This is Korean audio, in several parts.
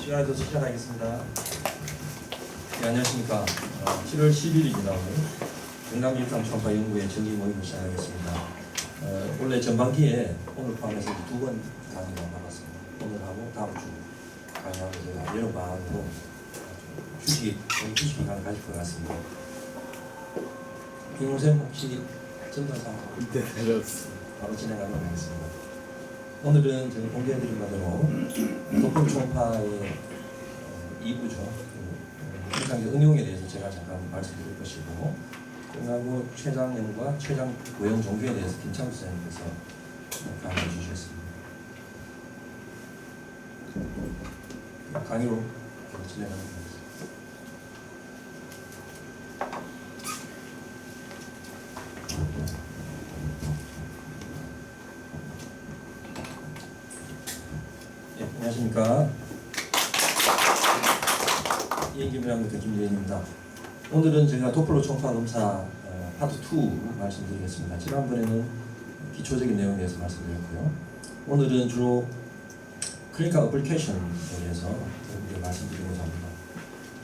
시간에도 시작하겠습니다. 네, 안녕하십니까. 7월 10일입니다. 경남일상 초음파 연구회 정기 모임을 시작하겠습니다. 원래 전반기에 오늘 포함해서 2번 강의가 나갔습니다. 오늘하고 다음 주 강의하고 제가 여러 방안으로 휴식 기간을 가질 것 같습니다. 김우생 혹시 전달사항? 네, 바로 진행하도록 하겠습니다. 오늘은 제가 공개해드린 바대로 도플 초음파의 2부죠. 항상 응용에 대해서 제가 잠깐 말씀드릴 것이고, 그리고 췌장염과 췌장 외형 종교에 대해서 김창수 선생님께서 강의해 주시겠습니다. 강의로 진행하도록 하겠습니다. 네, 안녕하십니까. 이행기명부터 김재인입니다. 오늘은 저희가 도플러 초음파 검사 파트 2 말씀드리겠습니다. 지난번에는 기초적인 내용에 대해서 말씀드렸고요. 오늘은 주로 클리니컬 어플리케이션에 대해서 말씀드리고자 합니다.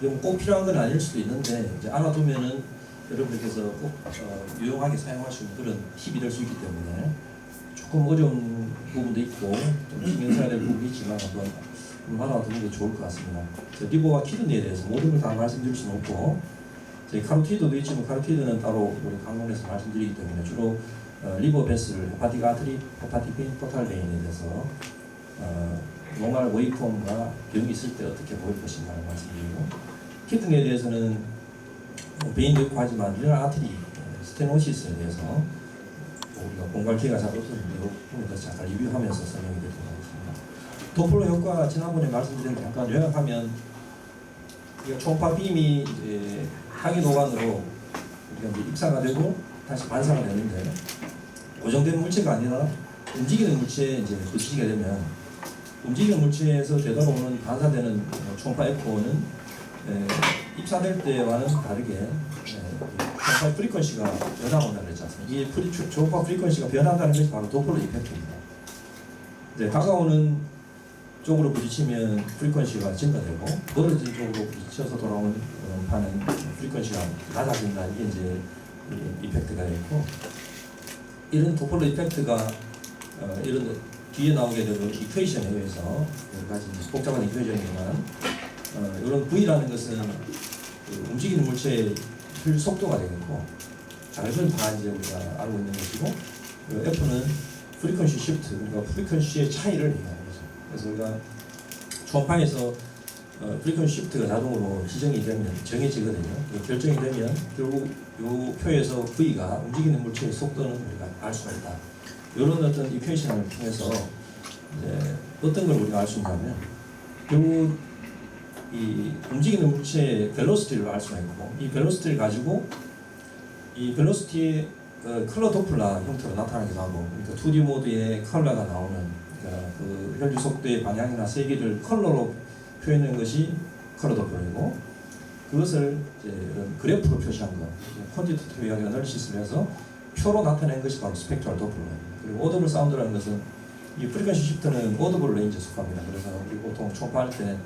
이건 꼭 필요한 건 아닐 수도 있는데 이제 알아두면은 여러분들께서 꼭 유용하게 사용할 수 있는 그런 팁이 될 수 있기 때문에 조금 어려운 부분도 있고 좀 신경 써야 될 부분이 있지만 한번 알아두는 게 좋을 것 같습니다. 리버와 키드니에 대해서 모든 걸 다 말씀드릴 수는 없고, 저희 카로티드도 있지만 카로티드는 따로 우리 강론에서 말씀드리기 때문에 주로 리버 베스를 헤파틱 아트리, 헤파틱 베인, 포탈 베인에 대해서 노멀 웨이폼과 병이 있을 때 어떻게 보일 것인가를 말씀드리고, 키드니에 대해서는 베인도 있고 하지만 리널 아트리 스테노시스에 대해서 우리가 공부할 기회가 잘 없었는데 이 부분에 대해서 잠깐 리뷰하면서 설명해 드리도록 하겠습니다. 도플러 효과 지난번에 말씀드렸는데 잠깐 요약하면, 초음파 빔이 이제 항이 도관으로 우리가 이제 입사가 되고 다시 반사가 되는데, 고정된 물체가 아니라 움직이는 물체에 이제 부딪히게 되면 움직이는 물체에서 되돌아오는 반사되는 초음파 에코는 입사될 때와는 다르게 초음파 프리퀀시가 변화한다고 그랬지 않습니까? 이 초음파 프리퀀시가 변한다는 것이 바로 도플러 이펙트입니다. 이제 다가오는 쪽으로 부딪히면 프리퀀시가 증가되고, 멀어진 쪽으로 부딪혀서 돌아오는 파는 프리퀀시가 낮아진다. 이게 이제 이펙트가 있고, 이런 도플러 이펙트가 이런 뒤에 나오게 되는 이퀘이션에 의해서 여러 가지 복잡한 이퀘이션이지만, 이런 V라는 것은 움직이는 물체의 속도가 되겠고, 작은 다 이제 우리가 알고 있는 것이고, F는 프리퀀시 시프트, 그러니까 프리퀀시의 차이를 얘기하는 거죠. 그래서 우리가 초음파에서 프리퀀시 시프트가 자동으로 지정이 되면, 정해지거든요. 결정이 되면 결국 이 표에서 V가 움직이는 물체의 속도는 우리가 알 수가 있다. 이런 어떤 이퀘이션을 통해서 이제 어떤 걸 우리가 알 수 있냐면, 결국 이 움직이는 물체의 벨로시티를 알 수가 있고, 이 벨로시티를 가지고 이 벨로시티의 컬러 도플러 형태로 나타나기도 하고, 그러니까 2D 모드의 컬러가 나오는, 그러니까 그 혈류 속도의 방향이나 세기를 컬러로 표현하는 것이 컬러 도플러이고, 그것을 이제 이런 그래프로 표시한 것, 퀀티티티브 어널리시스를 해서 표로 나타낸 것이 바로 스펙트럴 도플러입니다. 그리고 오더블 사운드라는 것은 이 프리퀀시 시프트는 오더블 레인지에 속합니다. 그래서 우리 보통 초음파할 때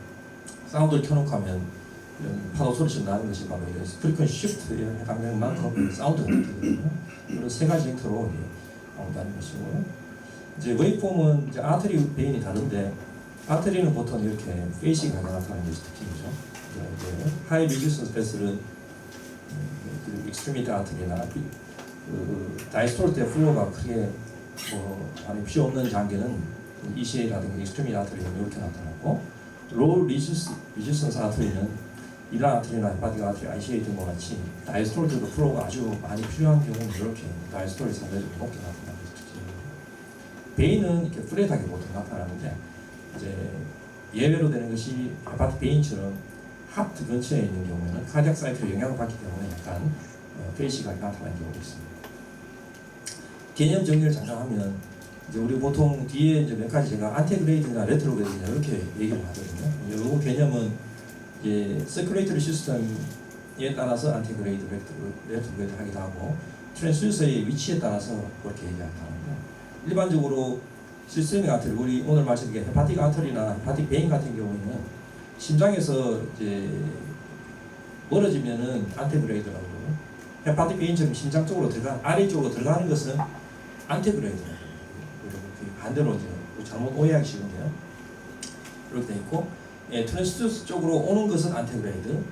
사운드를 켜놓고 하면 파도 소리처럼 나는 것이 바로 프리퀀시 시프트에 해당되는 만큼 사운드가 되거든요. 그런 세 가지 형태로 나온다는 것이고요. 이제 웨이폼은 이제 아트리 베인이 다른데, 아트리는 보통 이렇게 페이시가 나타나는 것이 특징이죠. 이제 하이 리지스턴스 베슬은 익스트리미티 아트리나 다이스톨 때 플로우가 크게 안에 필요 없는 장기는 ECA라든가 익스트리미티 아트리는 이렇게 나타나고, 로우 리지스턴스 아트리는 이라 아트리나 헤파틱 아트리, ICA 등과 같이 다이스톨트도 플로우가 아주 많이 필요한 경우는 이렇게 다이스톨이 상대적으로 높게 나타나는 특징입니다. 베인은 이렇게 플랫하게 보통 나타나는데, 이제 예외로 되는 것이 헤파틱 베인처럼 하트 근처에 있는 경우에는 카디악 사이클에 영향을 받기 때문에 약간 페이시가 나타나는 경우도 있습니다. 개념 정리를 잠깐 하면, 이제 우리 보통 뒤에 이제 몇 가지 제가 안티그레이드나 레트로그레이드나 이렇게 얘기를 하거든요. 이 개념은 이제 서큘레이터리 시스템에 따라서 안티그레이드, 레트로그레이드 하기도 하고, 트랜스듀서의 위치에 따라서 그렇게 얘기하거든요. 일반적으로 시스테믹 아트리, 우리 오늘 말씀드린 헤파틱 아트리나 헤파틱 베인 같은 경우에는 심장에서 이제 멀어지면은 안테브레이드라고. 헤파틱 베인처럼 심장 쪽으로 아래쪽으로 들어가는 것은 안테브레이드라고. 반대로 이제 잘못 오해하기 쉬운데요. 이렇게 돼 있고, 트랜스듀스 쪽으로 오는 것은 안테브레이드,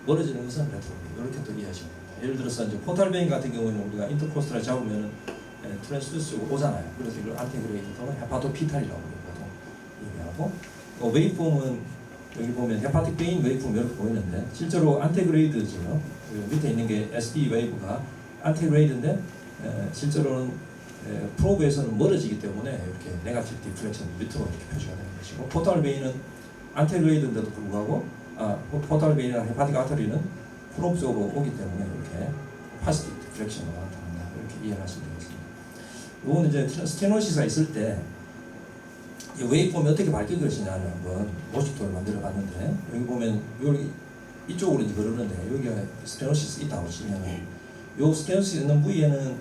멀어지는 것은 레트로브레이드. 이렇게 또 이해하시면 됩니다. 예를 들어서 이제 포탈 베인 같은 경우는 우리가 인터코스탈을 잡으면 트랜스듀스 쪽으로 오잖아요. 그래서 이걸 안테브레이드 또는 헤파토피탈이라고 보통 얘기하고, 웨이폼은 여기 보면 헤파틱 베인 웨이폼 이렇게 보이는데 실제로 안테그레이드죠. 밑에 있는 게 SD 웨이브가 안테그레이드인데 실제로는 프로브에서는 멀어지기 때문에 이렇게 네거티브 디플렉션 밑으로 이렇게 표시가 되는 것이고, 포탈 베인은 안테그레이드인데도 불구하고 포탈 베인이나 헤파틱 아터리는 프로브 쪽으로 오기 때문에 이렇게 파시티브 디플렉션으로 나타난다. 이렇게 이해하시면 되겠습니다. 이거는 이제 스테노시스가 있을 때 이 웨이폼이 어떻게 바뀔 것이냐를 한번 모식도를 만들어 봤는데, 여기 보면 여기 이쪽으로 이제 흐르는데 여기가 스테노시스 있다고 치면 이 스테노시스 있는 부위에는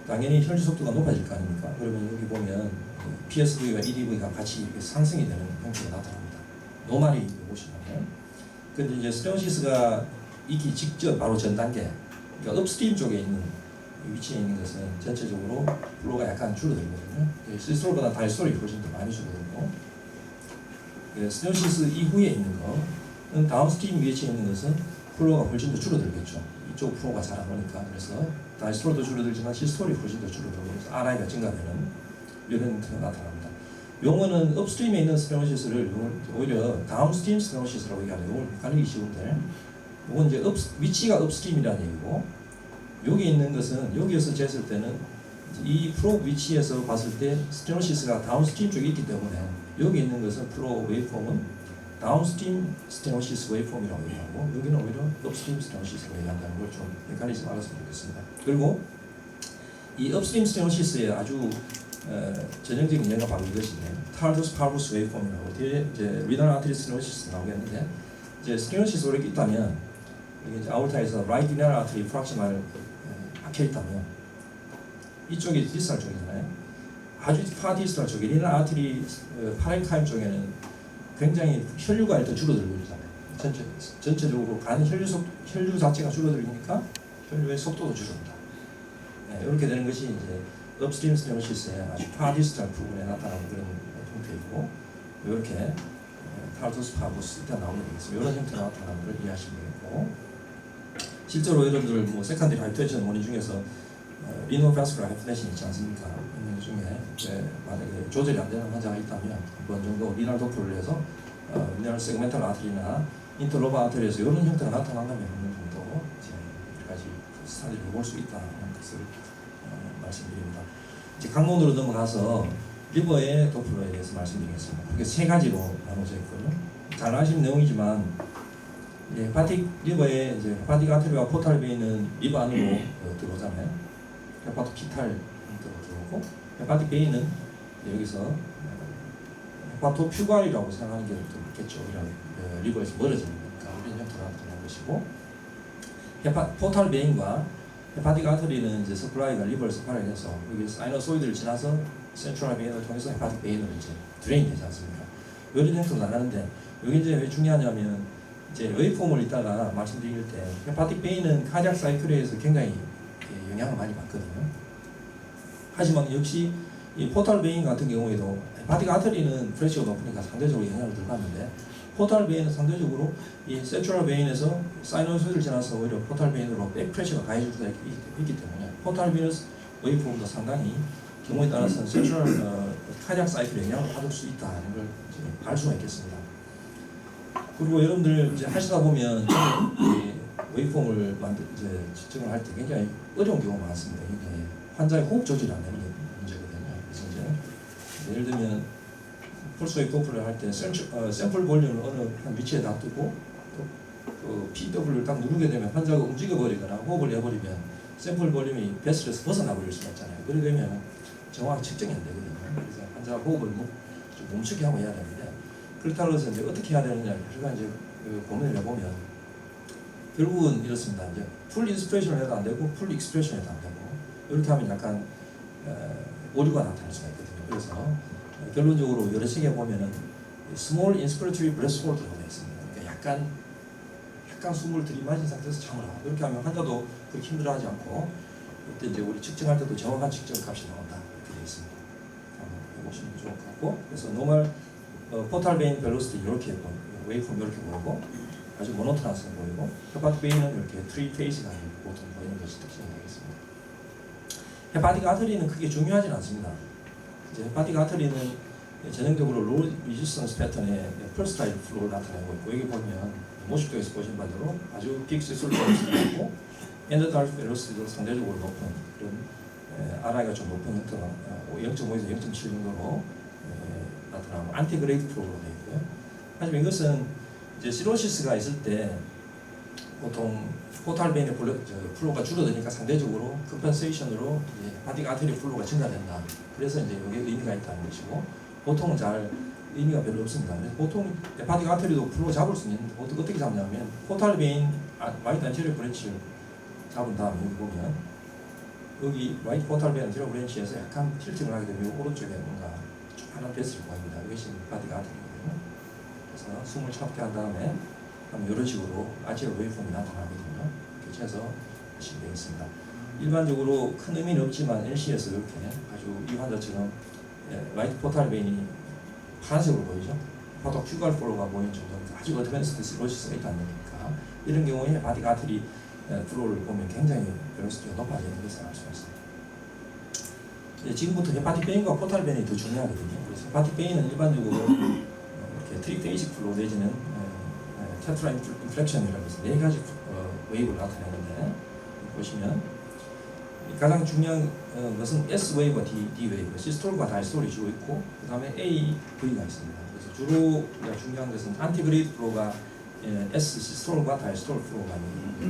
당연히 혈류 속도가 높아질 거 아닙니까? 그러면 여기 보면 PSV와 EDV가 같이 이렇게 상승이 되는 형태가 나타납니다. 노말이 보시면. 근데 이제 스테노시스가 있기 직전 바로 전 단계, 그러니까 업스트림 쪽에 있는 위치에 있는 것은 전체적으로 플로우가 약간 줄어들거든요. 시스톨보다 다이스톨이 훨씬 더 많이 줄어들고, 스테노시스 이후에 있는 거는 다운스트림 위치에 있는 것은 플로우가 훨씬 더 줄어들겠죠. 이쪽 플로우가 잘 안 오니까. 그래서 다이스톨도 줄어들지만 시스톨이 훨씬 더 줄어들고, 그래서 RI가 증가되는 이런 형태가 나타납니다. 용어는 업스트림에 있는 스테노시스를 오히려 다운스트림 스테노시스라고 얘기하는데, 이걸 헷갈리기 쉬운데, 이건 이제 위치가 업스트림이라는 얘기고, 여기 있는 것은 여기에서 쟀을 때는 이 프로브 위치에서 봤을 때 스테노시스가 다운스트림 쪽에 있기 때문에 여기 있는 것은 플로우 웨이폼은 다운스트림 스테노시스 웨이폼이라고 얘기하고, 여기는 오히려 업스트림 스테노시스라고 얘기한다는 걸 좀 헷갈리지 말았으면 좋겠습니다. 그리고 이 업스트림 스테노시스의 아주 전형적인 예가 바로 이것인데, 타르도스 파브스 웨이폼이라고, 뒤에 이제 리널 아트리 스테노시스 나오겠는데, 이제 스테노시스가 이렇게 있다면 이게 이제 아울타에서 라이트 리널 아트리 프락시말 박혀 있다면 이쪽이 디스탈 쪽이잖아요. 아주 파디스탈 쪽에 리널 아트리 파렌카임 쪽에는 굉장히 혈류가 일단 줄어들고 있잖아요. 전체적으로 가는 혈류 자체가 줄어들으니까 혈류의 속도도 줄어든다. 이렇게 되는 것이 이제 업스트림 스테노시스의 아주 파디스탈 부분에 나타나는 그런 형태이고, 이렇게 타르토스 파부스 일단 나오게 되겠습니다. 이런 형태로 나타나는 걸 이해하시면 되겠고, 실제로 여러분들 뭐 세컨더리 하이퍼텐션 원인 중에서 리노바스쿨라 하이퍼텐션이 있지 않습니까? 있는 것 중에 만약에 조절이 안 되는 환자가 있다면 한 번 정도 리널 도프를 해서 리널 세그멘탈 아트리나 인터로바 아트리에서 이런 형태가 나타난다면 어느 정도 이제 여러 가지 스타디를 해볼 수 있다는 것을 말씀드립니다. 이제 강론으로 넘어가서 리버의 도플러에 대해서 말씀드리겠습니다. 그게 세 가지로 나눠져 있거든요. 잘 아시는 내용이지만, 헤파틱 리버에 이제 헤파틱 아트리와 포탈 베인은 리버 안으로 들어오잖아요. 헤파토피탈 들어오고, 헤파틱 베인은 여기서 헤파토퓨갈이라고 생각하는 게 좋겠죠. 리버에서 멀어지니까 이런 형태로 나타나는 것이고, 포탈 베인과 헤파틱 아트리는 이제 서플라이가 리버를 서플라이를 해서 여기 사이너소이드를 지나서 센트럴 베인을 통해서 헤파틱 베인으로 이제 드레인 되지 않습니까? 이런 형태로 나가는데, 여기 이제 왜 중요하냐면, 이제 웨이폼을 이따가 말씀드릴 때 헤파틱 베인은 카디악 사이클에 의해서 굉장히 영향을 많이 받거든요. 하지만 역시 이 포탈 베인 같은 경우에도 헤파틱 아터리는 프레셔가 높으니까 상대적으로 영향을 덜 받는데, 포탈 베인은 상대적으로 이 센트럴 베인에서 사이너소이드를 지나서 오히려 포탈 베인으로 백 프레셔가 가해질 수가 있기 때문에 포탈 베인스 웨이폼도 상당히 경우에 따라서는 센트럴 카디악 사이클에 영향을 받을 수 있다는 걸 알 수가 있겠습니다. 그리고 여러분들 이제 하시다 보면 웨이폼을 이제 측정을 할 때 굉장히 어려운 경우가 많습니다. 이게 환자의 호흡 조절이 안 되는 게 문제거든요. 그래서 이제 예를 들면 폴스 웨이브 도플러를 할 때 샘플 볼륨을 어느 한 위치에 놔두고 또 PW를 딱 누르게 되면 환자가 움직여 버리거나 호흡을 해버리면 샘플 볼륨이 베슬에서 벗어나 버릴 수가 있잖아요. 그러게 되면 정확히 측정이 안 되거든요. 그래서 환자가 호흡을 좀 멈추게 하고 해야 되는데, 그렇다고 해서 이제 어떻게 해야 되느냐, 제가 이제 고민을 해보면 결국은 이렇습니다. 이제 풀 인스피레이션을 해도 안 되고 풀 익스프레션 해도 안 되고, 이렇게 하면 약간 오류가 나타날 수가 있거든요. 그래서 결론적으로 여러 책에 보면은 스몰 인스피레토리 브레스 홀드라고 되어 있습니다. 약간 숨을 들이마신 상태에서 참으라. 이렇게 하면 환자도 그렇게 힘들어하지 않고 그때 이제 우리 측정할 때도 정확한 측정 값이 나온다 이렇게 되어 있습니다. 한번 해보시면 좋을 것 같고 그래서 노멀 포탈 베인 벨로시티 이렇게 웨이폼 이렇게 보이고 아주 모노토너스해 보이고 헤파틱 베인은 이렇게 트리 페이지가 보통 보이는 것이 특징이 되겠습니다. 헤파틱 아터리는 크게 중요하진 않습니다. 이제 헤파틱 아터리는 전형적으로 로우 리지스턴스 패턴의 펄스 타입 플로우를 나타내고 있고 여기 보면 모식도에서 보신 바대로 아주 빅시술도 있고 엔더달프 벨로시티도 상대적으로 높은 그런 RI가 좀 높은 형태가 0.5에서 0.7 정도로 나타나고 안티그레이드 플로우로 되어 있고요. 하지만 이것은 이제 시로시스가 있을 때 보통 포탈 베인의 플로우가 줄어드니까 상대적으로 컴펜세이션으로 헤파틱 아테리 플로우가 증가된다. 그래서 이제 여기에 의미가 있다는 것이고 보통은 잘 의미가 별로 없습니다. 보통 헤파틱 아테리도 플로우 잡을 수 있는데 어떻게 잡냐면 포탈 베인 라이트 안테리어 브랜치를 잡은 다음에 여기 보면 여기 라이트 포탈 베인 안테리어 브랜치에서 약간 틸팅을 하게 되면 오른쪽에 뭔가 좀 하나 뺐을 보입니다. 이것이 헤파틱 아테리거든요. 그래서 숨을 참게 한 다음에 이런 식으로 아지얼 웨이폼이 나타나거든요. 이렇게 해서 하시면 되겠습니다. 일반적으로 큰 의미는 없지만 LC에서 이렇게 아주 이 환자처럼 라이트 포탈 베인이 파란색으로 보이죠. 보통 큐갈 플로우가 보이는 정도는 아주 어드밴스드 시로시스가 있다는 얘기니까 이런 경우에 헤파틱 아테리 플로우를 보면 굉장히 벨로시티가 높아지는 것을 알 수가 있습니다. 지금부터 헤파틱 베인과 포탈 베인이 더 중요하거든요. 그래서 헤파틱 베인은 일반적으로 이렇게 트리페이식 플로우 내지는 테트라 인플렉션이라고 해서 네 가지 웨이브를 나타내는데 보시면 가장 중요한 것은 S 웨이브와 D 웨이브, 시스톨과 다이스톨이 주로 있고 그 다음에 A, V가 있습니다. 그래서 주로 중요한 것은 안티그레이드 플로우가 S 시스톨과 다이스톨 플로우가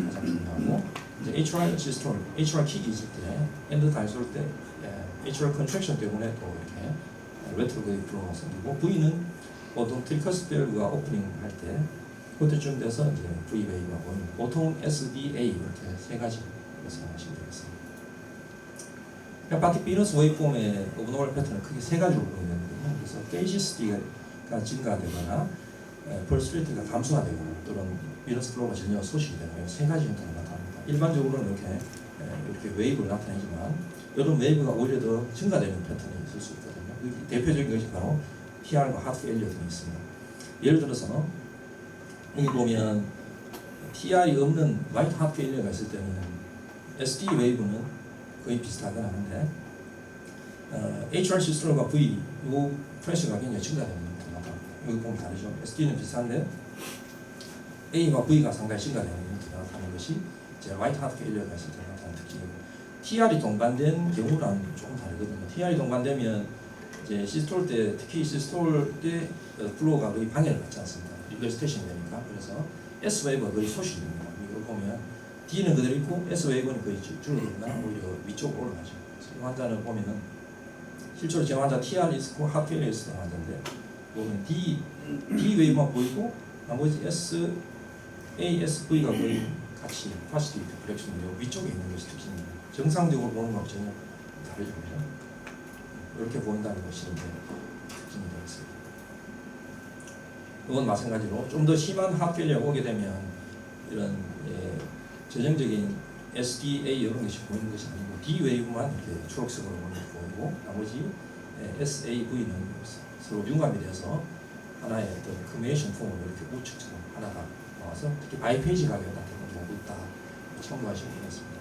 가장 중요하고 이제 HR 시스톨, HR 킥이 있을 때 엔드 다이스톨 때 HR 컨트랙션 때문에 또 이렇게 레트로그레이드 플로우가 생기고 V는 보통 트리커스펠과 오프닝 할 때 그때쯤 돼서 이제 V 웨이브가 보입니다. 보통 SDA 이렇게 세 가지 생각하시면 되겠습니다. 헤파틱 비너스 웨이폼의 오브노멀 패턴은 크게 세 가지로 보이는데요. 그래서 게이시스티가 증가되거나 펄스레이트가 감소가 되거나 또는 비너스 플로우가 전혀 소실이 되거나 세 가지 형태로 나타납니다. 일반적으로는 이렇게 웨이브를 나타내지만 이런 웨이브가 오히려 더 증가되는 패턴이 있을 수 있거든요. 대표적인 것이 바로 TR과 하트 페일리어 등이 있습니다. 예를 들어서 여기 보면 TR이 없는 라이트 하트 페일리어가 있을 때는 SD 웨이브는 거의 비슷하거나 하는데 HR 시스템과 V 요 프레셔가 굉장히 증가되는 형태가 나타납니다. 여기 보면 다르죠. SD는 비슷한데 A와 V가 상당히 증가되는 형태가 나타나는 것이 이제 라이트 하트 페일리어가 있을 때 나타나는 특징이고 TR이 동반된 경우랑 조금 다르거든요. TR이 동반되면 이제 시스톨 때 특히 시스톨 때 플로우가 거의 방해를 받지 않습니다. 리버스테이션이 되니까. 그래서 S 웨이브가 거의 소실이 됩니다. 이걸 보면 D는 그대로 있고 S 웨이브는 거의 줄어들거나 오히려 위쪽으로 올라가죠. 그래서 이 환자는 보면은 실제로 제 환자 TR 있고 하트 페일리어 있었던 환자인데 보면 D 웨이브만 보이고 나머지 S, A, S, V가 거의 같이 파시티브 디프렉션으로 위쪽에 있는 것이 특징입니다. 정상적으로 보는 것과 전혀 다르죠. 이렇게 보인다는 것이 이제 특징이 되겠습니다. 이건 마찬가지로 좀 더 심한 하트페일리어가 오게 되면 이런 전형적인 SDA 이런 것이 보이는 것이 아니고 D 웨이브만 이렇게 초록색으로 보이고 나머지 SAV는 서로 융합이 돼서 하나의 어떤 커뮤니케이션 폼으로 이렇게 우측처럼 하나가 나와서 특히 바이페이지하게 나타나는 경우가 있다. 참고하시면 되겠습니다.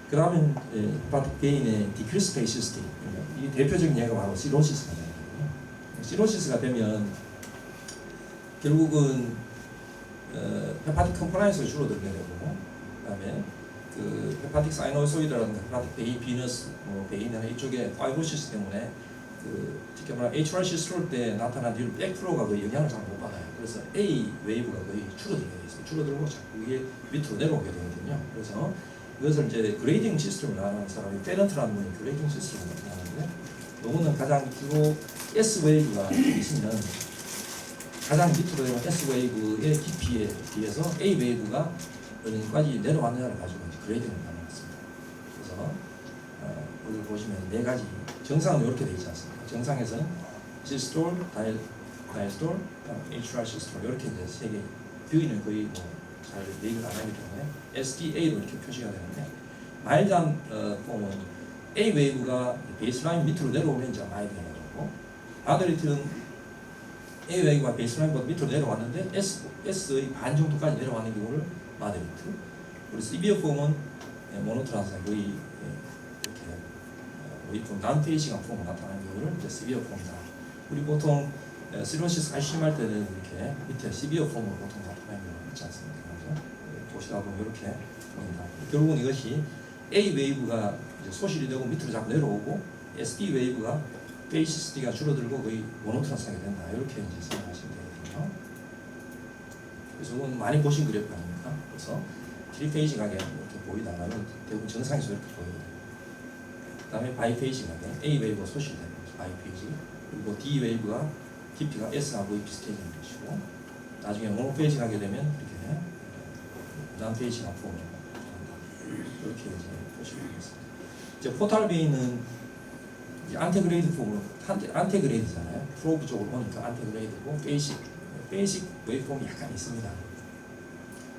그 다음에 헤파틱 베인의 디크리스 페이시스티 이 대표적인 예가 바로 시로시스가 되거든요. 시로시스가 되면 결국은 헤파틱 컴플라이언스가 줄어들게 되고 그다음에 그 헤파틱 사이노소이드라든가 헤파틱 베인 비너스 베인이나 이쪽에 파이브로시스 때문에 그 특히 말하면 HR 시스톨 때 나타난 뒤로 백플로우가 거의 영향을 잘 못 받아요. 그래서 A 웨이브가 거의 줄어들게 돼 있어요. 줄어들고 자꾸 이게 밑으로 내려오게 되거든요. 그래서 이것을 이제 그레이딩 시스템을 나가는 사람이 페런트라는 분이 그레이딩 시스템을 나가는데 요거는 가장 주로 S 웨이브가 있으면 가장 밑으로 되는 S 웨이브의 깊이에 비해서 A 웨이브가 어디까지 내려왔느냐를 가지고 이제 그레이딩을 나눠놨습니다. 그래서 여기 보시면 네 가지 정상은 이렇게 되어 있지 않습니까? 정상에서는 시스톨, 다이스톨, HR 시스톨 이렇게 이제 세 개. 뷰이는 거의 뭐잘 얘기를 안 하기 때문에 SDA로 이렇게 표시가 되는데 마일드한 폼은 A 웨이브가 베이스라인 밑으로 내려오면 이제 마일드라고 하고 아더리트는 A 웨이브가 베이스라인보다 밑으로 내려왔는데 S의 반 정도까지 내려가는 경우를 마더리트. 그리고 시비어 폼은 모노트라스가 거의 이렇게 웨이폼 난페이싱한 폼으로 나타나는 경우를 이제 시비어 폼이다. 우리 보통 시로시스가 심할 때는 이렇게 밑에 시비어 폼으로 보통 나타나는 경우가 있지 않습니까? 그래서 보시다 보면 이렇게 보인다. 결국은 이것이 A 웨이브가 이제 소실이 되고 밑으로 자꾸 내려오고 SD 웨이브가 페이시스티가 줄어들고 거의 모노트라스하게 된다. 이렇게 이제 생각하시면 되거든요. 그래서 이건 많이 보신 그래프 아닙니까? 그래서 트리페이징하게 이렇게 보이다가는 대부분 정상에서 이렇게 보이거든요. 그 다음에 바이페이징하게 A 웨이브가 소실되는 거죠. 바이페이징. 그리고 D 웨이브가 깊이가 S하고 비슷해지는 것이고 나중에 모노페이징하게 되면 이렇게 난페이징한 폼으로 이렇게 이제 보시면 되겠습니다. 이제 포탈 베이는 안테그레이드 폼으로 안테그레이드잖아요. 프로브 쪽으로 보니까 안테그레이드고 베이식 웨이폼이 약간 있습니다.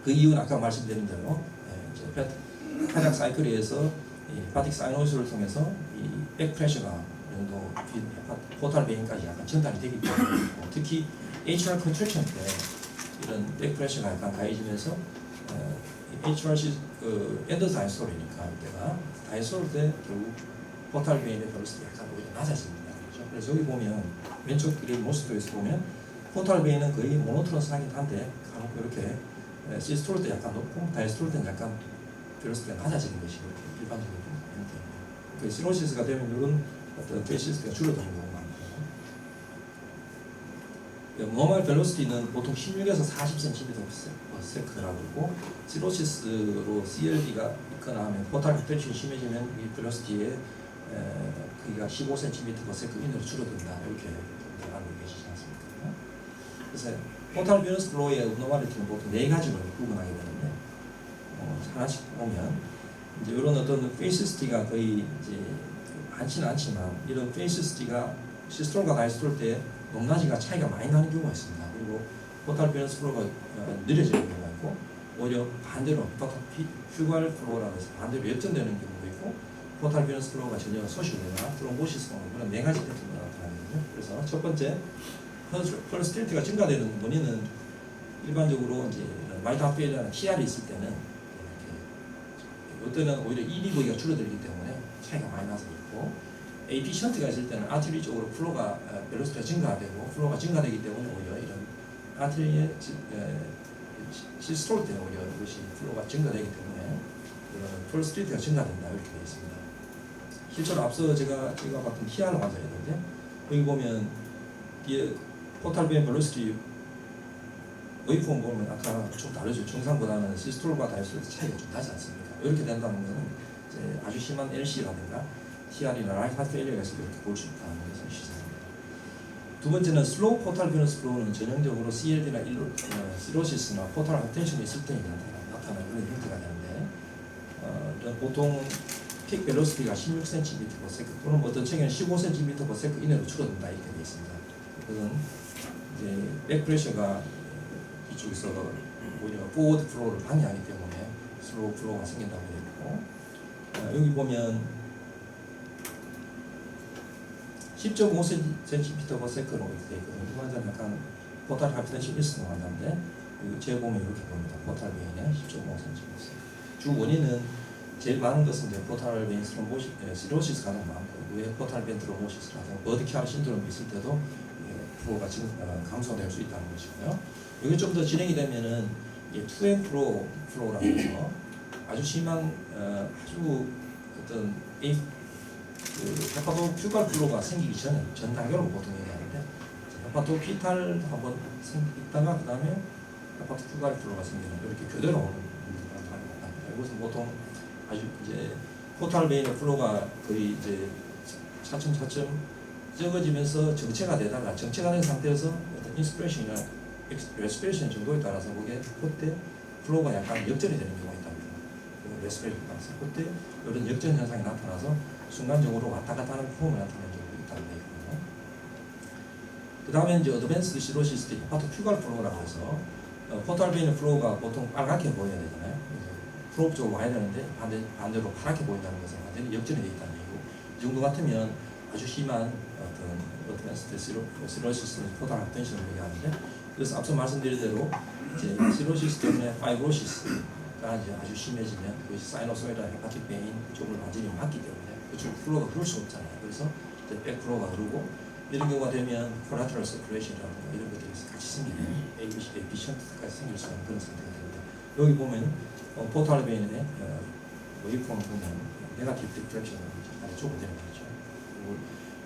그 이유는 아까 말씀드린 대로 이제 패락 사이클에서 헤파틱 사이노시스를 통해서 이 백프레셔가 정도 포탈 베인까지 약간 전달이 되기 때문에 특히 HR 컨트랙션 때 이런 백프레셔가 약간 가해지면서 HRC 엔더 다이스톨이니까 이때가 다이스톨 때 결국 포탈 베인의 벨로시티 약간 오히려 낮아집니다. 그렇죠? 그래서 여기 보면 왼쪽 그림 모스도에서 보면 포탈 베인은 거의 모노트러스하긴 한데 간혹 이렇게 시스톨 때 약간 높고 다이스톨 때는 약간 벨로시티가 낮아지는 것이 일반적인 형태입니다. 시로시스가 되면 이런 어떤 페이시스티가 줄어드는 경우가 많고 노멀 벨로시티는 보통 16에서 40cm/s라고 그러고 시로시스로 CLD가 있거나 하면 포탈 히텐션이 심해지면 이 벨로시티의 크기가 15cm/s 이내로 줄어든다 이렇게 알고 계시지 않습니까? 그래서 포탈 뷰너스 플로우의 노멀리티는 보통 네 가지로 구분하게 되는데 하나씩 보면 이제 이런 어떤 페이시스티가 거의 이제 많지는 않지만 이런 페이시스티가 시스톨과 다이스톨 때 높낮이가 차이가 많이 나는 경우가 있습니다. 그리고 포탈 뷰너스 플로우가 느려지는 경우가 있고 오히려 반대로 휴괄 플로우라고 해서 반대로 역전되는 경우도 있고 포탈 뷰너스 플로우가 전혀 소실되거나 트롬보시스 그런 네 가지 패턴으로 나타나거든요. 그래서 첫 번째 펄스틸트가 증가되는 원인은 일반적으로 이제 마이터 페일이라는 TR이 있을 때는 이때는 오히려 EDV가 줄어들기 때문에 차이가 많이 나서 있고 AP 션트가 있을 때는 아트리 쪽으로 플로가 벨로시티가 증가되고 플로가 증가되기 때문에 오히려 이런 아트리의 시스톨 때 오히려 이것이 플로가 증가되기 때문에 펄스틸트가 증가된다 이렇게 되어 있습니다. 실제로 앞서 제가 봤던 TR을 맞아야되는데 여기 보면 뒤에 포탈 베인 벨로시티 웨이폼 보면 아까 좀 다르죠. 정상보다는 시스톨과 다이스톨 차이가 좀 나지 않습니까? 이렇게 된다는 것은 이제 아주 심한 LC라든가 TR이나 라이트 하트 페일리어가 있을 때 이렇게 볼 수 있다는 것을 시사합니다. 두 번째는 슬로우 포탈 뷰너스 플로우는 전형적으로 CLD나 시로시스나 포탈 하이텐션이 있을 때 나타나는 그런 형태가 되는데 보통 픽 벨로시티가 16cm/s 또는 어떤 책에는 15cm/s 이내로 줄어든다 이렇게 되어 있습니다. 그건 이제 백프레셔가 이쪽에서 오히려 포워드 플로우를 방해하기 때문에 슬로우 플로우가 생긴다고 되어 있고 여기 보면 10.5cm/s로 이렇게 되어 있거든요. 이 환자는 약간 포탈 하이퍼텐션 있는 환자인데 제 보면 이렇게 보입니다. 포탈 베인에 10.5cm/s. 주 원인은 제일 많은 것은 이제 포탈 베인 시로시스 가장 많고 왜 포탈 베인 트로모시스라든가 버드키아르 신드롬이 있을 때도 플로우가 감소될 수 있다는 것이고요. 여기 좀 더 진행이 되면은 투앤 플로우라고 해서 아주 심한 아주 어떤 헤파토 퓨갈 플로우가 생기기 전에 전 단계로 보통 얘기하는데 헤파토 피탈 한번 있다가 그 다음에 헤파토 퓨갈 플로우가 생기는 이렇게 교대로 오는 겁니다. 이것은 보통 아주 이제 포탈 베인의 플로우가 거의 이제 차츰차츰 적어지면서 정체가 되다가 정체가 된 상태에서 어떤 인스피레이션이나 레스피레이션 정도에 따라서 그때 플로우가 약간 역전이 되는 경우가 있답니다. 레스피레이션 따라서 그때 이런 역전 현상이 나타나서 순간적으로 왔다 갔다 하는 폼이 나타나는 경우가 있다고 되어 있거든요. 그 다음에 이제 어드밴스드 시로 시스템, 파트 큐갈 플로우라고 해서 포털 베인 플로우가 보통 빨갛게 보여야 되잖아요. 프로 쪽으로 와야 되는데 반대로 파랗게 보인다는 것은 완전히 역전이 되어 있다는 얘기고, 이 정도 같으면 아주 심한 어떤 어드밴스드 시로시스 포털 하이퍼텐션을 얘기하는데, 그래서 앞서 말씀드린 대로 이제 시로시스 때문에 파이브로시스가 이제 아주 심해지면 그것이 사이노소이다 헤파틱 베인 쪽을 완전히 막기 때문에 그쪽 플로우가 흐를 수 없잖아요. 그래서 이제 백 플로우가 흐르고, 이런 경우가 되면 코라테럴 서큘레이션이라든가 이런 것들이 같이 생기는 에피션트까지 생길 수 있는 그런 상태가 됩니다. 여기 보면 포털 베인의 웨이폼을 보면 네거티브 디프렉션을 아래쪽으로 되는 거죠.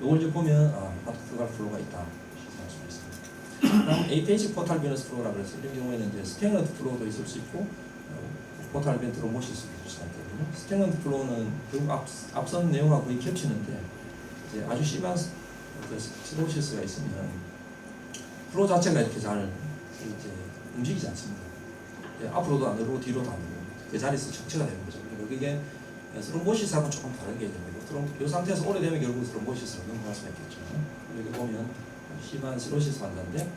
이걸 이제 보면 파트 큐갈 플로우가 있다 생각할 수 있습니다. 다음 에이페이지 포털 베너스 플로우라고 해서 이런 경우에는 이제 스태그넌트 플로우도 있을 수 있고 포털 베인 트롬보시스도 있을 수 있거든요. 스태그넌트 플로우는 결국 앞선 내용하고 거의 겹치는데 이제 아주 심한 시로시스가 있으면 플로우 자체가 이렇게 잘 이제 움직이지 않습니다. 앞으로도 안 되고 뒤로도 안 되고 그 자리에서 정체가 되는 거죠. 그리고 그게 스롬보시스하고 조금 다른 개념이고, 이 상태에서 오래되면 결국 스롬보시스로 넘어갈 수가 있겠죠. 여기 보면 심한 시로시스 환자인데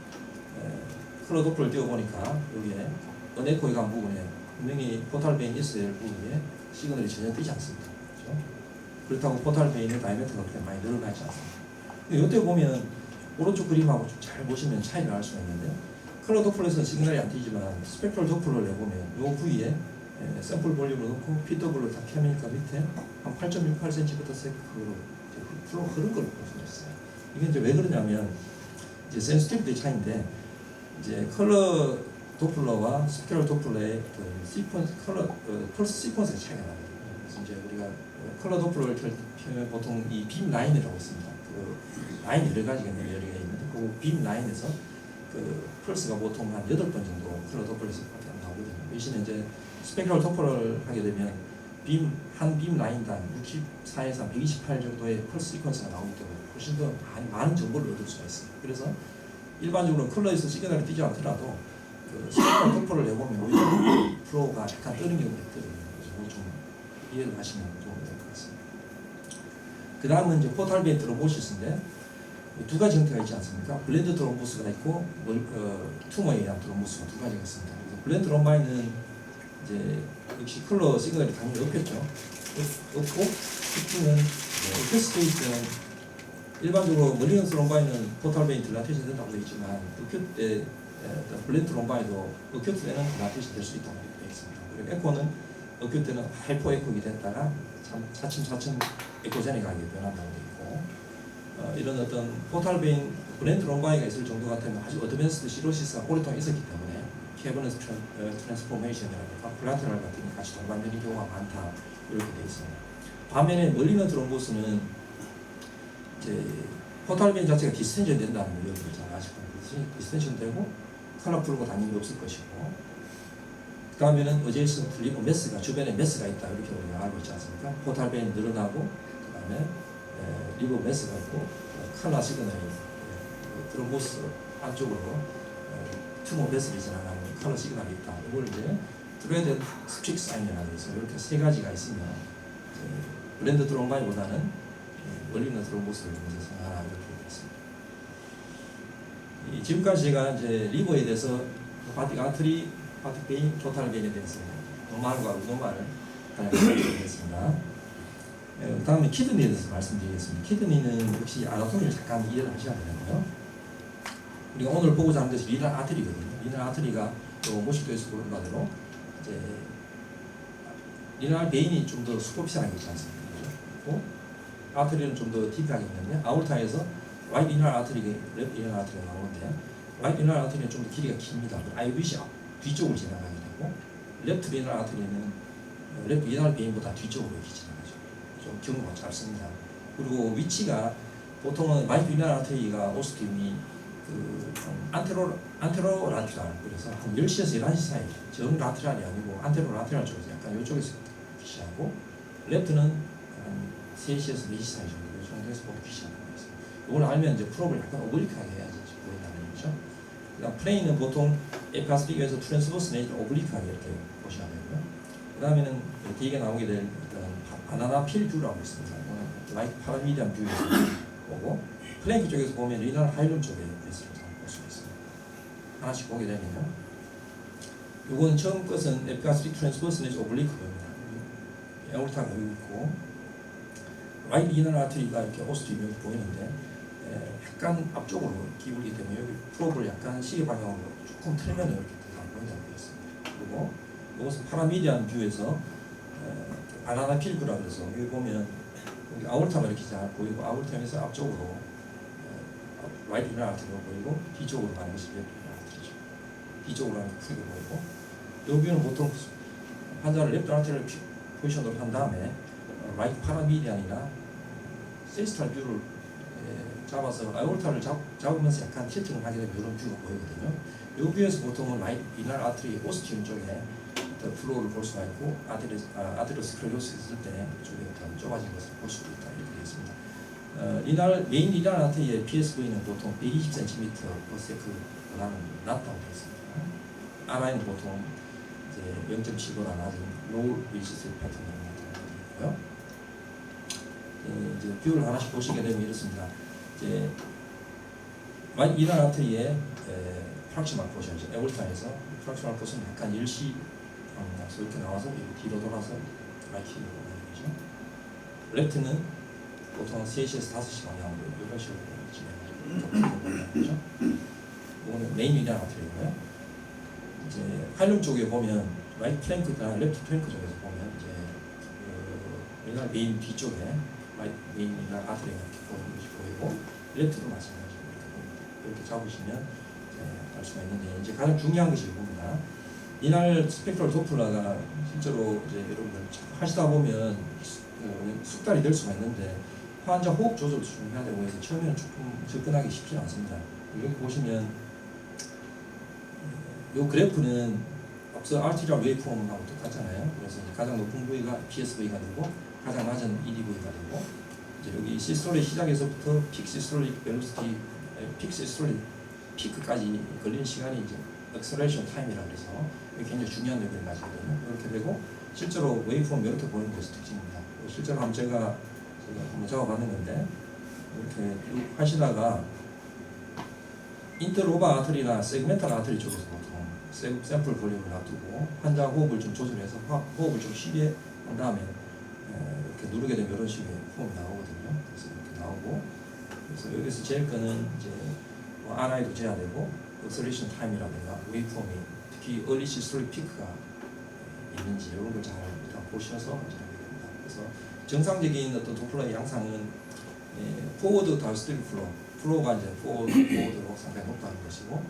클로도플을 띄워보니까 여기에 은에코이가 한 부분에 분명히 포탈 베인 있어야 될 부분에 시그널이 전혀 뜨지 않습니다. 그렇죠? 그렇다고 포탈 베인의 다이아메트가 그렇게 많이 늘어나지 않습니다. 이때 보면 오른쪽 그림하고 좀 잘 보시면 차이를 알 수가 있는데, 컬러 도플러에서는 시그널이 안 띄지만 스펙트럴 도플러를 내보면 이 부위에 샘플 볼륨을 넣고 PW를 다 켜니까 밑에 한 8.68cm부터 플로우 흐른 걸 볼 수 있어요. 이게 이제 왜 그러냐면 이제 센시티비티 차이인데, 이제 컬러 도플러와 스펙트럴 도플러의 그 시퀀스 펄스 시퀀스의 차이가 나거든요. 그래서 이제 우리가 컬러 도플러를 켜면 보통 이 빔 라인이라고 있습니다. 그 라인 여러 가지가 있는데 그 빔 라인에서 그 펄스가 보통 한 8번 정도 컬러 도플러에서 나오거든요. 대신에 이제 스펙트럴 도플러를 하게 되면 한 빔 라인당 64에서 128 정도의 펄스 시퀀스가 나오기 때문에 훨씬 더 많은 정보를 얻을 수가 있어요. 그래서 일반적으로 컬러에서 시그널이 뛰지 않더라도 그 스펙트럴 도플러를 내보면 오히려 플로우가 약간 뜨는 경우가 있거든요. 그래서 좀 이해를 하시면 도움이 될 것 같습니다. 그 다음은 이제 포탈 베인 트롬보시스인데, 두 가지 형태가 있지 않습니까? 블렌드 트롬보스가 있고 투머에 의한 트롬보스가 두 가지가 있습니다. 블렌드 트롬바인은 이제 역시 컬러 시그널이 당연히 없겠죠. 없고, 특징은 없혔을 때는 일반적으로 멀리건 트롬바인은 포탈 베인 딜라테이션 된다고 되어 있지만, 없혔 때 블렌드 트롬바인도 없혔을 때는 딜라테이션 될 수 있다고 되어 있습니다. 그리고 에코는 없혔을 때는 하이퍼 에코이 됐다가 차츰 에코제닉하게 변한다고 되어 있고, 이런 어떤 포탈 베인 블렌드 트롬바인가 있을 정도 같으면 아주 어드밴스드 시로시스가 오랫동안 있었기 때문에 캐버너스 트랜스포메이션이라든가 플라테럴 같은 게 같이 동반되는 경우가 많다, 이렇게 되어 있습니다. 반면에 멀리건 트롬보스는 이제 포탈 베인 자체가 디스텐션 된다는 걸 여러분들 잘 아실 겁니다. 디스텐션 되고 컬러 풀고 당연히 없을 것이고, 그 다음에는 어제이슨 풀리고 메스가 주변에 메스가 있다, 이렇게 우리가 알고 있지 않습니까? 포탈 베인 늘어나고, 그 다음에 리버 메스가 있고, 컬러 시그널이 트롬보스 안쪽으로 튜머 베슬이 지나가는 컬러 시그널이 있다. 이걸 이제 트레이드 스트릭 사인이라고 해서 이렇게 세 가지가 있으면 블렌드 트롬바인보다는 멀리건 트롬보스를 먼저 생각하라, 이렇게 되어 있습니다. 지금까지 제가 이제 리버에 대해서 파틱 아트리, 파틱 베인, 토탈 베인에 대해서 노말과 우노말을 말씀드리겠습니다. 다음에 키드니에 대해서 말씀드리겠습니다. 키드니는 역시 아나토미를 잠깐 이해를 하셔야 되는데요. 우리가 오늘 보고자 하는 것이 리널 아트리거든요. 리널 아트리가 또 모식도에서 보는 바대로 이제 리널 베인이 좀 더 수포피셜하게 있지 않습니까? 그리고 아트리는 좀 더 딥하게 있는데, 아울타에서 라이트 리널 아트리가 랩 리널 아트리가 나오는데, 라이트 리널 아트리는 좀 더 길이가 깁니다. IVC 뒤쪽을 지나가게 되고, 랩트 리널 아트리는 랩 리널 베인보다 뒤쪽으로 이렇게 지나가죠. 좀 경우가 짧습니다. 그리고 위치가 보통은 라이트 리널 아트리가 오스팀이 안테로 라테랄, 그래서 한 10시에서 11시 사이, 정 라테랄이 아니고 안테로 라테랄 쪽에서 약간 이쪽에서 기시하고, 랩트는 한 3시에서 4시 사이 정도에서 보통 기시하는 거예요. 이걸 알면 이제 프로를 약간 오블리크하게 해야지 보인다는 얘기죠. 그다음 플레인은 보통 에파스틱에서 트랜스버스 내지 오블리크하게 이렇게 보셔야 되고요. 그 다음에는 뒤에 나오게 될 바나나 필 뷰라고 있습니다. 라이트 파라미디안 뷰에서 보고, 플랭크 쪽에서 보면 리널 하일룸 쪽에 있을 볼 수 있습니다. 하나씩 보게 되면요. 요거는 처음 것은 에피가스틱 트랜스버스니즈 오블리크입니다. 에어르타가 여기 있고 라이트 리널 아트리가 이렇게 오스트리 여기 보이는데 약간 앞쪽으로 기울기 때문에 여기 프로브를 약간 시계 방향으로 조금 틀면 이렇게 잘 보인다고 되어 있습니다. 그리고 이것은 파라미디안 뷰에서 바나나 필그라 그래서 여기 보면 여기 아울타가 이렇게 잘 보이고 아울타에서 앞쪽으로 라이트 리널 아트리가 보이고 뒤쪽으로 가는 것이 레프트 리널 아트리죠. 뒤쪽으로 가는 게 크게 보이고 여기는 보통 환자를 레프트 아트리를 포지션으로 한 다음에 라이트 파라미디안이나 세스탈 뷰를 잡아서 아올타를 잡으면서 약간 tilting을 하게 되면 이런 뷰가 보이거든요. 이 뷰에서 보통은 라이트 리널 아트리 오스티움 쪽에 플로우를 볼 수가 있고 아테로스클레로시스 있을 때 이쪽에 더 좁아진 것을 볼 수도 있다 이렇게 되어 있습니다. 메인 리널 아트리의 PSV는 보통 120cm per sec보다는 낮다고 되어 있습니다. RI는 보통 이제 0.75나 낮은 로우 리시스 패턴으로 나타나고 있고요. 이제 뷰를 하나씩 보시게 되면 이렇습니다. 이제 리널 아트리의 프락시말 포션, 에올타에서 프락시말 포션은 약간 일시 방향에서 이렇게 나와서 뒤로 돌아서 라이트로 가는 거죠. 랩트는 보통 3시에서 5시 방향으로 이런 식으로 진행하는 거죠. 이거는 메인 리널 아트리고요. 이제 활용 쪽에 보면 라이트 플랭크나 랩트 플랭크 쪽에서 보면 이제 리널 메인 뒤쪽에 메인 리널 아트리가 이렇게 보이는 것이 보이고 랩트도 마찬가지로 이렇게 잡으시면 알 수가 있는데 이제 가장 중요한 것이 이겁니다. 리널 스펙트럴 도플러가 실제로 이제 여러분들 하시다 보면 숙달이 될 수가 있는데 환자 호흡 조절도 중요해야 되고 해서 처음에는 조금 접근하기 쉽지 않습니다. 여기 보시면 이 그래프는 앞서 아티리얼 웨이폼하고 똑같잖아요. 그래서 가장 높은 부위가 PSV가 되고 가장 낮은 EDV가 되고 이제 여기 시스톨의 시작에서부터 픽 시스톨릭 벨로시티, 픽 시스톨릭 피크까지 걸리는 시간이 이제 액셀레이션 타임이라고 해서 굉장히 중요한 역할을 가지거든요. 이렇게 되고 실제로 웨이폼 이렇게 보이는 것이 특징입니다. 실제로 한번 제가 한번 잡아봤는 건데 이렇게 하시다가 인터로바 아트리나 세그멘탈 아트리 쪽에서 보통 샘플 볼륨을 놔두고 환자 호흡을 좀 조절해서 호흡을 좀 쉬게 한 다음에 이렇게 누르게 되면 이런 식의 호흡이 나오거든요. 그래서 이렇게 나오고 그래서 여기서 제일 거는 이제 RI도 제한되고 액셀레이션 타임이라든가 웨이폼이 특히 얼리 시스톨릭 피크가 있는지 이런 걸 잘 일단 보셔서 진행하게 됩니다. 그래서 정상적인 어떤 도플러의 양상은 포워드 다우스트림 플로우가 이제 포워드로 상당히 높다는 것이고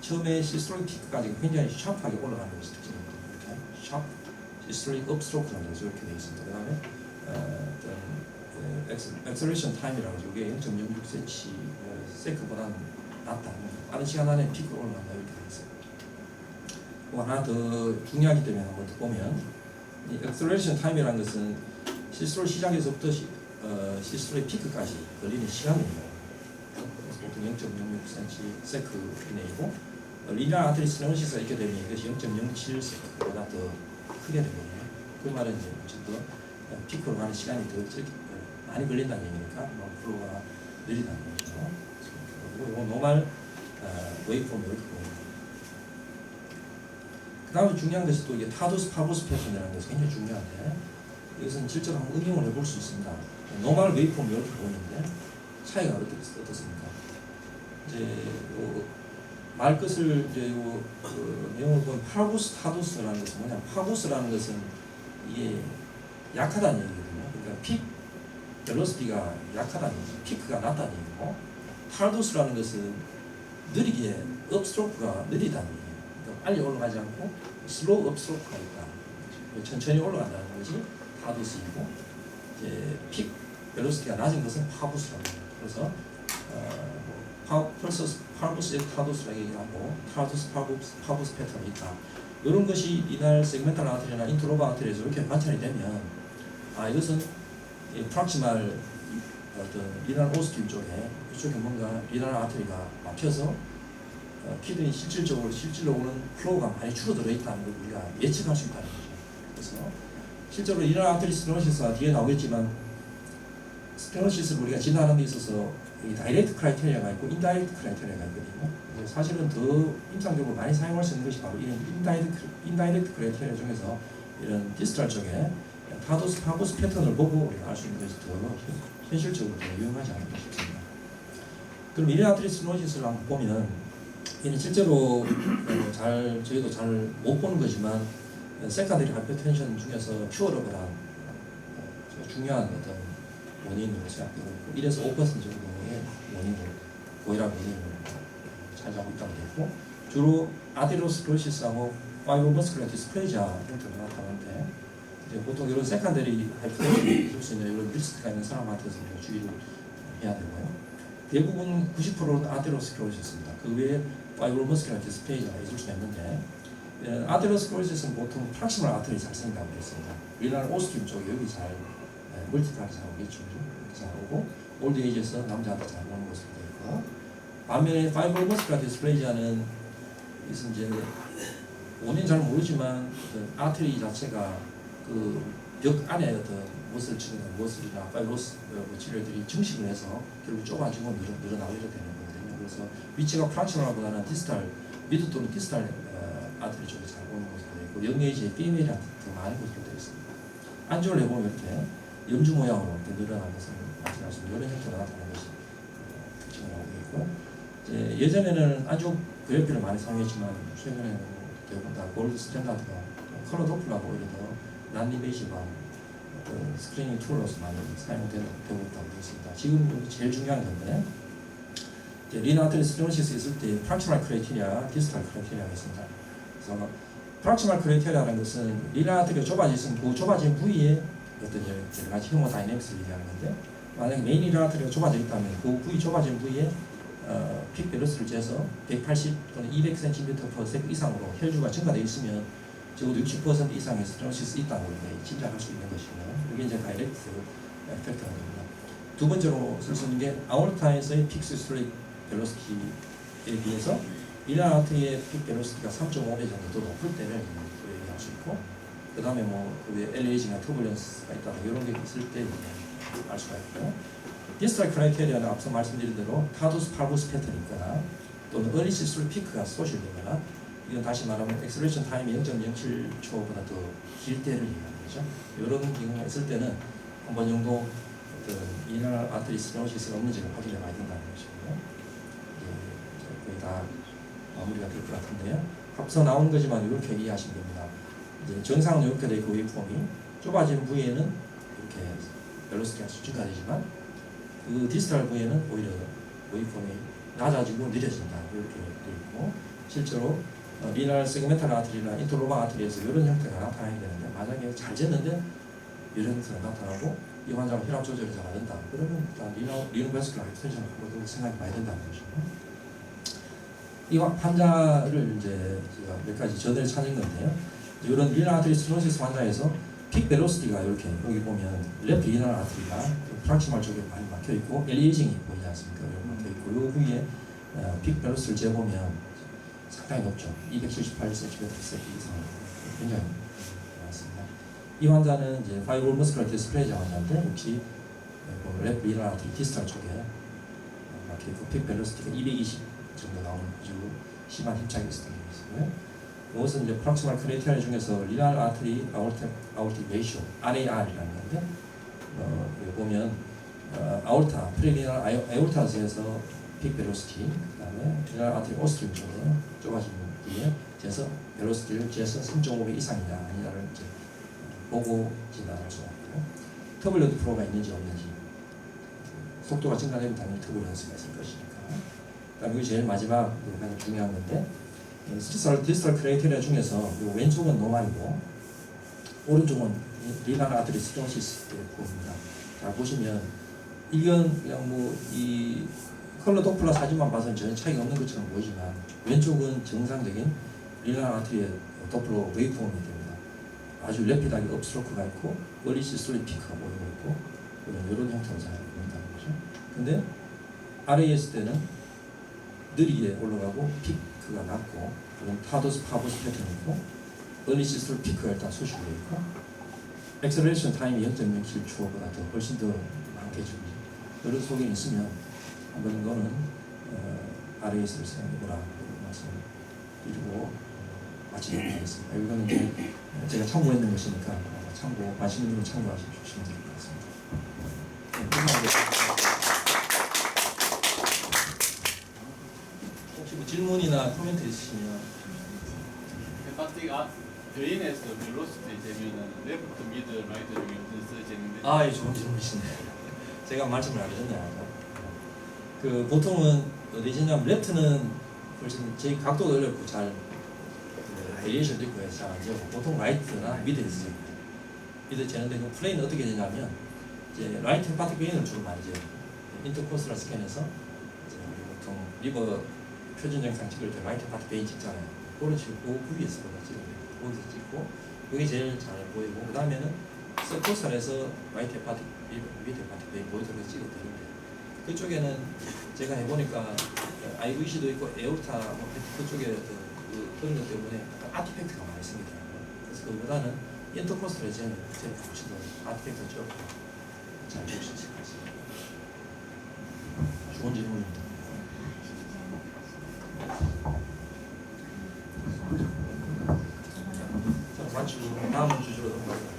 처음에 시스톨릭 피크까지 굉장히 샤프하게 올라가는 것이 특징입니다. 이렇게 샤프 시스톨릭 업스트로크라는 것이 이렇게 되어 있습니다. 그 다음에 액셀레이션 타임이라고 해서 이게 0.06cm 세크보다는 낮다. 빠른 시간 안에 피크가 올라간다 이렇게 되어 있어요. 하나 더 중요하기 때문에 한번 더 보면 이 액셀레이션 타임이라는 것은 시스톨 시작에서부터 시스톨의 피크까지 걸리는 시간입니다. 그래서 보통 0.06cm 세크 이내이고 리널 아트리 스테노시스가 있게 되면 이것이 0.07 세크보다 더 크게 되거든요. 그 말은 이제 어쨌든 피크로 가는 시간이 더 많이 걸린다는 얘기니까 플로우가 느리다는 거죠. 그리고 이건 노멀 웨이폼이 이렇게 보입니다. 그 다음에 중요한 것이 또 이게 타도스 파보스 패턴이라는 것이 굉장히 중요한데 이것은 실제로 한번 응용을 해볼 수 있습니다. 노멀 웨이폼이 이렇게 보이는데 차이가 어떻습니까? 이제 말끝을 이제 내용을 보면 파보스 타도스라는 것은 뭐냐? 파보스라는 것은 이게 약하다는 얘기거든요. 그러니까 픽 벨로시티가 약하다는 얘기, 피크가 낮다는 얘기고 타도스라는 것은 느리게 업스트로크가 느리다는 얘기예요. 그러니까 빨리 올라가지 않고 슬로우 업스트로크가 있다. 천천히 올라간다는 것이 타도스이고 이제 픽 벨로시티가 낮은 것은 파보스라고 합니다. 그래서 파보스의 타도스라고 얘기하고 타도스 파보스 패턴이 있다. 이런 것이 리널 세그멘탈 아트리나 인트로바 아트리에서 이렇게 관찰이 되면 이것은 프락시말 어떤 리널 오스티움 쪽에 이쪽에 뭔가 리널 아트리가 막혀서 키드니 실질적으로는 플로우가 많이 줄어들어 있다는 걸 우리가 예측할 수 있다는 거죠. 그래서 실제로 리널 아트리 스테노시스가 뒤에 나오겠지만 스테노시스를 우리가 진단하는 데 있어서 이 다이렉트 크라이테리아가 있고 인다이렉트 크라이테리아가 있거든요. 사실은 더 임상적으로 많이 사용할 수 있는 것이 바로 이런 인다이렉트 크라이테리아 중에서 이런 디스탈 쪽에 파도스 파고스 패턴을 보고 우리가 알 수 있는 것이 더 현실적으로 더 유용하지 않을까 싶습니다. 그럼 미래 아테로스크레로시스를 한번 보면 이는 실제로 저희도 잘 못 보는 거지만 세컨더리 하이퍼텐션 중에서 큐어러블한 중요한 어떤 원인으로 생각되고 있고 1에서 5% 정도의 원인을 고혈압 원인을 차지하고 있다고 되고 주로 아테로스크레로시스하고 파이브로머스큘러 디스플레이지아 형태로 나타나는데 이제 보통 이런 세컨더리 하이퍼텐션이 있을 수 있는 이런 리스크가 있는 사람한테서 주의를 해야 되고요. 대부분 90%는 아테로스크레로시스입니다. 그 외에 파이브로머스큘러 디스플레이지아가 있을 수가 있는데 아테로스크레로시스는 보통 프락시멀 아테리 잘 생긴다고 되어 있습니다. 리날 오스틴 쪽에 여기 잘 멀티타를 잘 오겠죠. 잘 오고 올드 에이지에서 남자한테 잘 오는 것으로 되어 있고 반면에 파이브로머스큘러 디스플레이지아는 이제 원인 잘 모르지만 그 아테리 자체가 그 벽 안에 어떤 못을 치는 머슬이나 파이브로스 치료들이 증식을 해서 결국 좁아지고 늘어나게 되는 거거든요. 그래서 위치가 프락시멀보다는 디스탈 미드 또는 디스탈 아테리 쪽에 잘 오는 것으로 되어 있고 영예지의 피메일한테 더 많은 것으로 되어 있습니다. 안쪽을 해보면 이렇게 염주 모양으로 이렇게 늘어나는 것을 나타낼 수 있는 이런 형태로 나타나는 것이 특징을 알고 있고 예전에는 안쪽 그래피를 많이 사용했지만 최근에는 대부분 다 골드 스탠다드가 컬러 도플러가 오히려 더 난리베이시브한 스크리닝 툴로서 많이 사용되고 있다고 되어 있습니다. 지금 제일 중요한 건데 리나 아테로스크레로시스 있을 때 프락시멀 크라이테리아, 디스탈 크라이테리아가 있습니다. 그래서 프락시멀 크라이테리아라는 것은 리나 아테리가 좁아지면 그 좁아진 부위에 어떤 여러 가지 히모다이내믹스를 얘기하는 건데 만약에 메인 리나 아테리가 좁아져 있다면 그 부위 좁아진 부위에 픽 밸런스를 재서 180 또는 200cm/s 이상으로 혈주가 증가되어 있으면 적어도 60% 이상의 스테노시스 있다고 짐작할 수 있는 것이고요. 이게 이제 다이렉트 에펙트가 됩니다. 두 번째로 쓸 수 있는 게 아오르타에서의 픽 시스톨릭 벨로시티에 비해서 리나 아테리의 픽 벨로시티가 3.5배 정도 더 높을 때를 얘기할 수 있고 그 다음에 그 외에 엘리에이징이나 터뷸런스가 있다 이런 게 있을 때 알 수가 있고요. 디스탈 크라이테리아는 앞서 말씀드린 대로 타도스 팔보스 패턴이 있거나 또는 얼리 시스톨 피크가 소실되거나 이건 다시 말하면 엑셀레이션 타임이 0.07초보다 더 길 때를 얘기하는 거죠. 이런 경우가 있을 때는 한 번 정도 어떤 리날 아테리 스테노시스가 없는지를 확인해 봐야 된다는 것이고요. 거의 다 마무리가 될 것 같은데요. 앞서 나온 거지만 이렇게 이해하시면 됩니다. 이제 정상은 이렇게 되어 있고 웨이폼이 좁아진 부위에는 이렇게 벨로시티가 증가되지만 그 디스탈 부위에는 오히려 웨이폼이 낮아지고 느려진다 이렇게 되어 있고 실제로 리날 세그멘탈 아테리나 인터로바 아테리에서 이런 형태가 나타나야 되는데 만약에 잘 쟀는데 이런 형태가 나타나고 이 환자가 혈압 조절이 잘 안 된다 그러면 일단 리노베스큘러 하이퍼텐션을 한번 생각해 봐야 된다는 것이고 이 환자를 이제 제가 몇 가지 전례를 찾은 건데요. 이런 리날 아테리 스테노시스 환자에서 픽 벨로시티가 이렇게 여기 보면 레프트 리날 아테리가 프락시멀 쪽에 많이 막혀 있고 엘리에이징이 보이지 않습니까? 막혀 있고 요 위에 픽 벨로시티를 재보면 상당히 높죠. 278cm/s 이상 굉장히 많습니다. 이 환자는 이제 파이브로머스큘러 디스플레이지아 환자인데 역시 레프트 리날 아테리 디스탈 쪽에 막혀 있고 픽 벨로시티가 220 정도 나오는 아주 심한 힘차게 있었던 게 있고요. 이것은 이제 프락시멀 크라이테리아 중에서 리날 아테리 아오르틱 레이쇼 RAR이라는 건데 여기 보면 아오르타 프리리날 에오르타즈에서 픽 벨로시티 그다음에 리날 아테리 오스트림 쪽으로 좁아진 부위에 재서 벨로시티를 재서 3.5배 이상이냐 아니냐를 이제 보고 진단할 수가 있고요. 터뷸런스 프로가 있는지 없는지 속도가 증가되면 당연히 터뷸런스가 있을 것이니까. 그다음에 이게 제일 마지막 가장 중요한 건데 디스탈 크라이테리아 중에서 왼쪽은 노말이고 오른쪽은 리날 아테리 스테노시스의 부분입니다. 자 보시면 이건 그냥 이 컬러 도플러 사진만 봐서는 전혀 차이가 없는 것처럼 보이지만 왼쪽은 정상적인 리날 아테리의 도플러 웨이폼이 됩니다. 아주 레피드하게 업스트로크가 있고 얼리 시스톨릭 피크가 보이고 있고 이런 형태로 잘 보인다는 거죠. 근데 아래에 있을 때는 느리게 올라가고 피크가 낮고 그런 타도스 파보스 패턴이 있고 얼리 시스톨 피크가 일단 수식되어 있고 엑셀레이션 타임이 0.07초보다 더 훨씬 더 바뀌어지고 그런 소견이 있으면 한번 정도는 RAS를 사용해보라 이런 말씀 드리고 마치도록 하겠습니다. 이거는 이제 제가 참고했는 것이니까 참고 관심 있는 분 참고하시면 될 것 같습니다. 네, 끝나겠습니다. 혹시 뭐 질문이나 코멘트 있으시면 배터리가 드레인에서 벨로시티 되면은 레프트, 미드, 라이트 중에 어떤 쓰여지는데? 아, 예, 좋은 질문이시네요. 제가 말씀을 안 해줬네요. 그 보통은 어디 지냐면 레프트는 훨씬 제 각도도 어렵고 잘 베리에이션도 있고 해서 잘 안 지고 보통 라이트나 미드에 쓰죠. 미드 재는데 그 플레이는 어떻게 되냐면 이제 라이트 헤파틱 베인을 주로 많이 재요. 인터코스탈 스캔에서 이제 우리 보통 리버 표준 영상 찍을 때 라이트 헤파틱 베인 찍잖아요. 그걸 찍고 그 위에서 찍으면 거기서 찍고 그게 제일 잘 보이고 그 다음에는 서코스탈에서 라이트 헤파틱 미드 헤파틱 베인 보이도록 찍어도 되는데 그쪽에는 제가 해보니까 IVC도 있고 에오르타 뭐 그쪽에 그런 것 때문에 약간 아티팩트가 많이 생기더라고요. 그래서 그보다는 인터코스탈에 제일 훨씬 더 아티팩트가 적고 잘 볼 수 있을 것 같습니다. 좋은 질문입니다. 자, 다음 주제로 넘어가겠습니다.